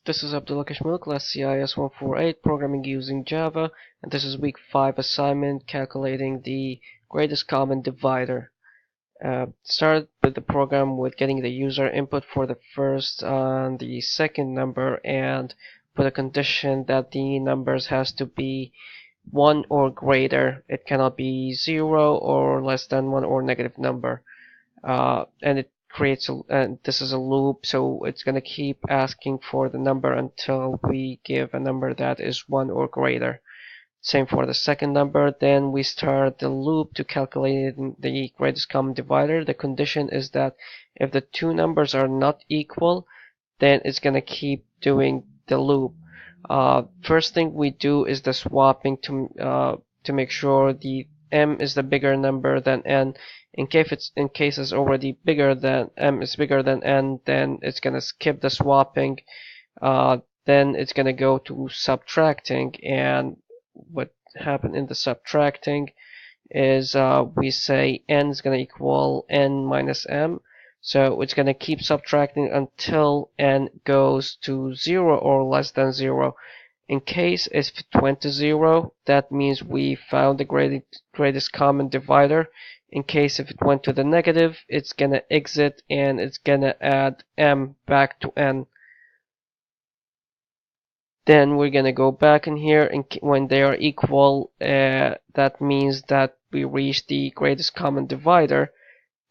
This is Abdullah Kashmil, class CIS 148, programming using Java, and this is week 5 assignment calculating the greatest common divisor. Start with the program with getting the user input for the first and the second number, and put a condition that the numbers has to be 1 or greater. It cannot be 0 or less than 1 or negative number. And it creates and this is a loop, so it's going to keep asking for the number until we give a number that is 1 or greater. Same for the second number. Then we start the loop to calculate the greatest common divisor. The condition is that if the two numbers are not equal, then it's going to keep doing the loop. First thing we do is the swapping to make sure the m is the bigger number than n. In case it's already bigger than m is bigger than n, then it's gonna skip the swapping. Then it's gonna go to subtracting, and what happened in the subtracting is we say n is gonna equal n minus m. So it's gonna keep subtracting until n goes to 0 or less than 0. In case if it went to 0, that means we found the greatest common divisor. In case if it went to the negative, it's gonna exit and it's gonna add m back to n. Then we're gonna go back in here, and when they are equal, that means that we reach the greatest common divisor.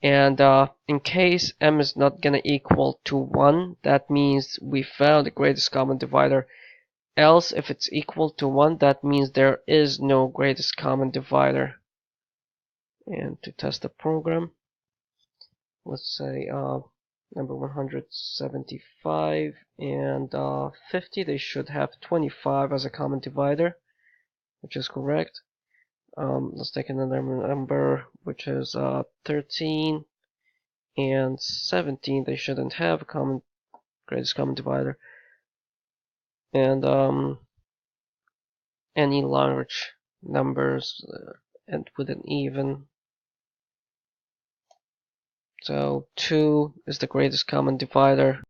And in case m is not gonna equal to 1, that means we found the greatest common divisor. Else, if it's equal to 1, that means there is no greatest common divisor. And to test the program, let's say number 175 and 50, they should have 25 as a common divisor, which is correct. Let's take another number, which is 13 and 17. They shouldn't have a greatest common divisor. And any large numbers and with an even. So 2 is the greatest common divisor.